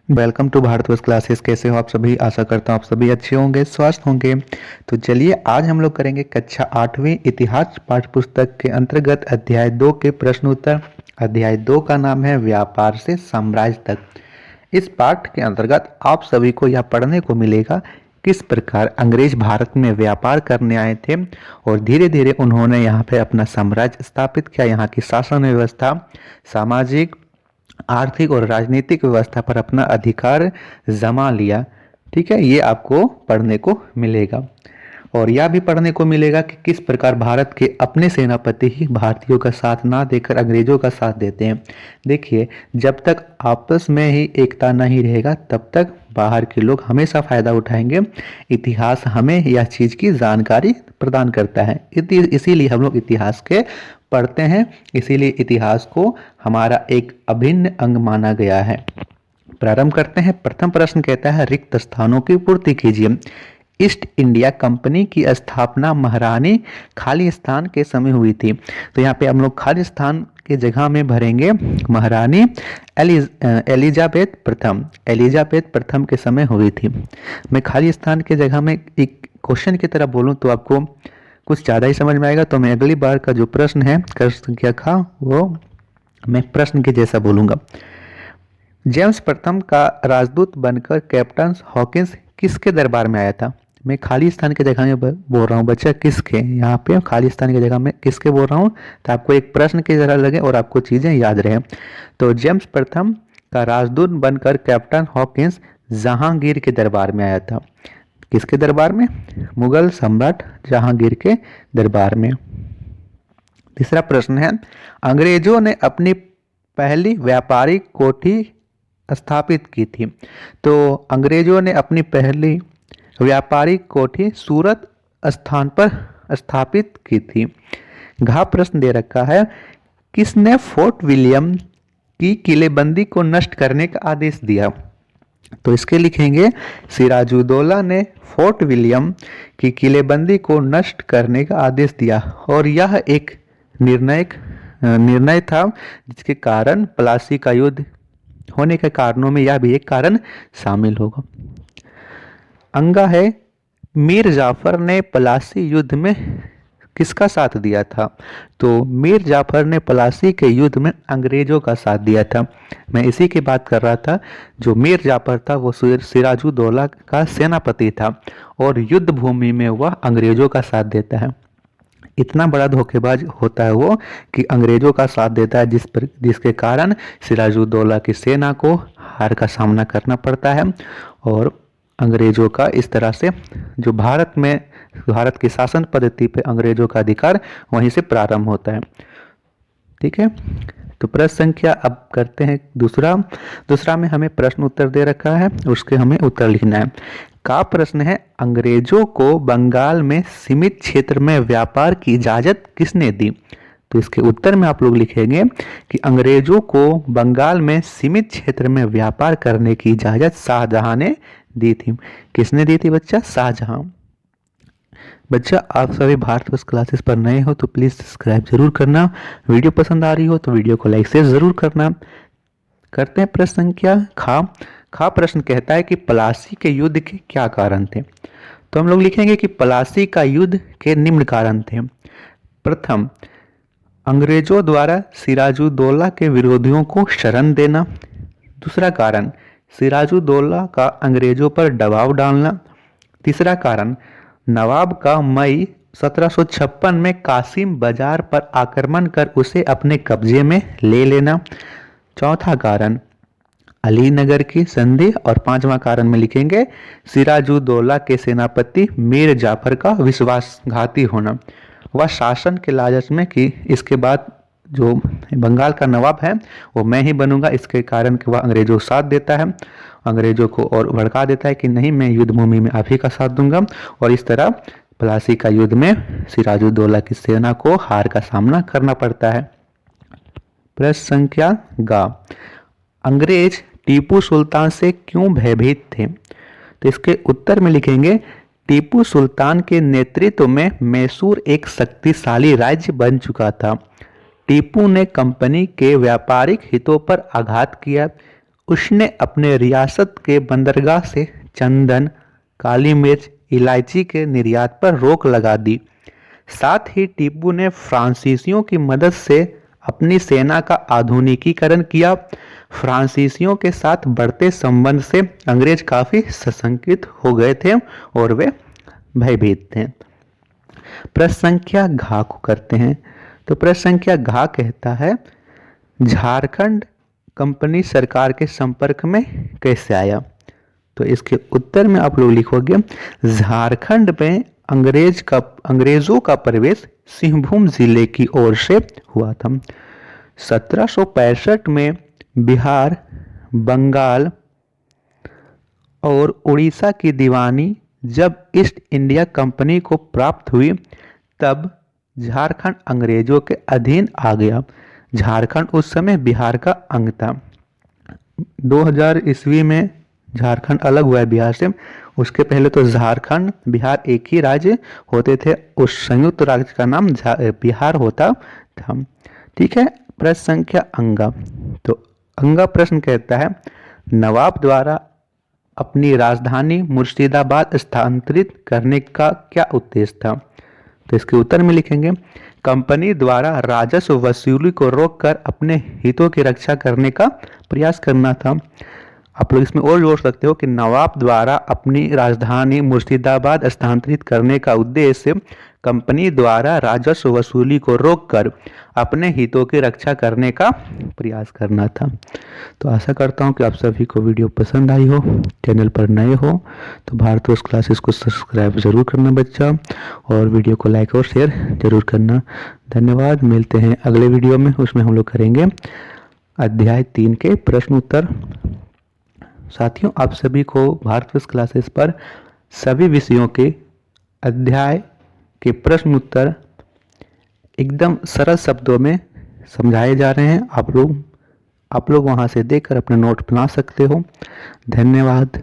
Welcome to Bharatvarsh classes. कैसे हो आप सभी? आशा करता हूँ आप सभी अच्छे होंगे, स्वस्थ होंगे। तो चलिए आज हम लोग करेंगे कक्षा 8वीं इतिहास पाठ्य पुस्तक के अंतर्गत अध्याय 2 के प्रश्न उत्तर। अध्याय 2 का नाम है व्यापार से साम्राज्य तक। इस पाठ के अंतर्गत आप सभी को यह पढ़ने को मिलेगा किस प्रकार अंग्रेज भारत में व्यापार करने आए थे और धीरे धीरे उन्होंने यहाँ पे अपना साम्राज्य स्थापित किया। यहाँ की शासन व्यवस्था, सामाजिक, आर्थिक और राजनीतिक व्यवस्था पर अपना अधिकार जमा लिया। ठीक है, ये आपको पढ़ने को मिलेगा। और यह भी पढ़ने को मिलेगा कि किस प्रकार भारत के अपने सेनापति ही भारतीयों का साथ ना देकर अंग्रेजों का साथ देते हैं। देखिए, जब तक आपस में ही एकता नहीं रहेगा तब तक बाहर के लोग हमेशा फायदा उठाएंगे। इतिहास हमें यह चीज की जानकारी प्रदान करता है, इसीलिए हम लोग इतिहास के पढ़ते हैं। इसीलिए इतिहास को हमारा एक अभिन्न अंग माना गया है। प्रारंभ करते हैं। प्रथम प्रश्न कहता है रिक्त स्थानों की पूर्ति कीजिए। ईस्ट इंडिया कंपनी की स्थापना महारानी खालिस्तान के समय हुई थी। तो यहाँ पे हम लोग खालिस्तान के जगह में भरेंगे महारानी एलिजाबेथ प्रथम के समय हुई थी। मैं खालिस्तान के जगह में एक क्वेश्चन की तरह बोलूँ तो आपको कुछ ज़्यादा ही समझ में आएगा। तो मैं अगली बार का जो प्रश्न है कर क्या था वो मैं प्रश्न के जैसा बोलूँगा। जेम्स प्रथम का राजदूत बनकर कैप्टन हॉकिंस किसके दरबार में आया था? मैं खालिस्तान के जगह में बोल रहा हूँ बच्चा, किसके? यहाँ पे खालिस्तान की जगह में किसके बोल रहा हूँ तो आपको एक प्रश्न की तरह लगे और आपको चीज़ें याद रहे। तो जेम्स प्रथम का राजदूत बनकर कैप्टन हॉकिंस जहांगीर के दरबार में आया था। किसके दरबार में? मुगल सम्राट जहांगीर के दरबार में। तीसरा प्रश्न है अंग्रेजों ने अपनी पहली व्यापारिक कोठी स्थापित की थी। तो अंग्रेजों ने अपनी पहली व्यापारिक कोठी सूरत स्थान पर स्थापित की थी। घ प्रश्न दे रखा है किसने फोर्ट विलियम की किलेबंदी को नष्ट करने का आदेश दिया? तो इसके लिखेंगे सिराजुद्दौला ने फोर्ट विलियम की किलेबंदी को नष्ट करने का आदेश दिया और यह एक निर्णय था जिसके कारण प्लासी का युद्ध होने के कारणों में यह भी एक कारण शामिल होगा। अंगा है मीर जाफर ने प्लासी युद्ध में किसका साथ दिया था? तो मीर जाफर ने प्लासी के युद्ध में अंग्रेजों का साथ दिया था। मैं इसी की बात कर रहा था। जो मीर जाफर था वो सिराजुद्दौला का सेनापति था और युद्ध भूमि में वह अंग्रेजों का साथ देता है। इतना बड़ा धोखेबाज होता है वो कि अंग्रेजों का साथ देता है जिसके कारण सिराजुद्दौला की सेना को हार का सामना करना पड़ता है और अंग्रेजों का इस तरह से जो भारत की शासन पद्धति पे अंग्रेजों का अधिकार वहीं से प्रारंभ होता है। ठीक है, तो प्रश्न संख्या अब करते हैं दूसरा में हमें प्रश्न उत्तर दे रखा है, उसके हमें उत्तर लिखना है। का प्रश्न है अंग्रेजों को बंगाल में सीमित क्षेत्र में व्यापार की इजाजत किसने दी? तो इसके उत्तर में आप लोग लिखेंगे कि अंग्रेजों को बंगाल में सीमित क्षेत्र में व्यापार करने की इजाजत शाहजहां ने दी थी। किसने दी थी बच्चा? शाहजहां। बच्चा आप सभी भारतवर्ष क्लासेस पर नए हो तो प्लीज सब्सक्राइब जरूर करना। वीडियो पसंद आ रही हो तो वीडियो को लाइक शेयर जरूर करना। करते हैं प्रश्न संख्या खा प्रश्न कहता है कि प्लासी के युद्ध के क्या कारण थे? तो हम लोग लिखेंगे कि प्लासी का युद्ध के निम्न कारण थे। प्रथम, अंग्रेजों द्वारा सिराजुद्दौला के विरोधियों को शरण देना। दूसरा कारण, सिराजुद्दौला का अंग्रेजों पर दबाव डालना। तीसरा कारण, नवाब का मई 1756 में कासिम बाजार पर आक्रमण कर उसे अपने कब्जे में ले लेना। चौथा कारण, अलीनगर की संधि। और पांचवा कारण में लिखेंगे सिराजुद्दौला के सेनापति मीर जाफर का विश्वासघाती होना। वह शासन के लालच में कि इसके बाद जो बंगाल का नवाब है वो मैं ही बनूंगा, इसके कारण कि वह अंग्रेजों को साथ देता है, अंग्रेजों को और भड़का देता है कि नहीं मैं युद्ध भूमि में आप ही का साथ दूंगा। और इस तरह प्लासी का युद्ध में सिराजुद्दौला की सेना को हार का सामना करना पड़ता है। प्रश्न संख्या गा, अंग्रेज टीपू सुल्तान से क्यों भयभीत थे? तो इसके उत्तर में लिखेंगे टीपू सुल्तान के नेतृत्व में मैसूर एक शक्तिशाली राज्य बन चुका था। टीपू ने कंपनी के व्यापारिक हितों पर आघात किया उसने अपने रियासत के बंदरगाह से चंदन, काली मिर्च, इलायची के निर्यात पर रोक लगा दी। साथ ही टीपू ने फ्रांसीसियों की मदद से अपनी सेना का आधुनिकीकरण किया। फ्रांसीसियों के साथ बढ़ते संबंध से अंग्रेज काफी सशंकित हो गए थे और वे भयभीत थे। प्रश्न संख्या घ को करते हैं। तो प्रश्न संख्या घ कहता है झारखंड कंपनी सरकार के संपर्क में कैसे आया। तो इसके उत्तर में आप लोग लिखोगे झारखंड में अंग्रेजों का प्रवेश सिंहभूम जिले की ओर से हुआ था। 1765 में बिहार, बंगाल और उड़ीसा की दीवानी जब ईस्ट इंडिया कंपनी को प्राप्त हुई तब झारखंड अंग्रेजों के अधीन आ गया। झारखंड उस समय बिहार का अंग था। 2000 ईस्वी में झारखंड अलग हुआ है बिहार से। उसके पहले तो झारखंड बिहार एक ही राज्य होते थे। उस संयुक्त राज्य का नाम बिहार होता था। ठीक है। प्रश्न संख्या अंगा। तो अंगा प्रश्न कहता है नवाब द्वारा अपनी राजधानी मुर्शिदाबाद स्थानांतरित करने का क्या उद्देश्य था। तो इसके उत्तर में लिखेंगे कंपनी द्वारा राजस्व वसूली को रोककर अपने हितों की रक्षा करने का प्रयास करना था। आप लोग इसमें और जोड़ सकते हो कि नवाब द्वारा अपनी राजधानी मुर्शिदाबाद स्थानांतरित करने का उद्देश्य कंपनी द्वारा राजस्व वसूली को रोककर अपने हितों की रक्षा करने का प्रयास करना था। तो आशा करता हूँ कि आप सभी को वीडियो पसंद आई हो। चैनल पर नए हो तो भारतवर्ष क्लासेस को सब्सक्राइब जरूर करना बच्चा, और वीडियो को लाइक और शेयर जरूर करना। धन्यवाद। मिलते हैं अगले वीडियो में। उसमें हम लोग करेंगे अध्याय 3 के प्रश्न उत्तर। साथियों, आप सभी को भारतवर्ष क्लासेस पर सभी विषयों के अध्याय के प्रश्न उत्तर एकदम सरल शब्दों में समझाए जा रहे हैं। आप लोग वहां से देखकर अपने नोट बना सकते हो। धन्यवाद।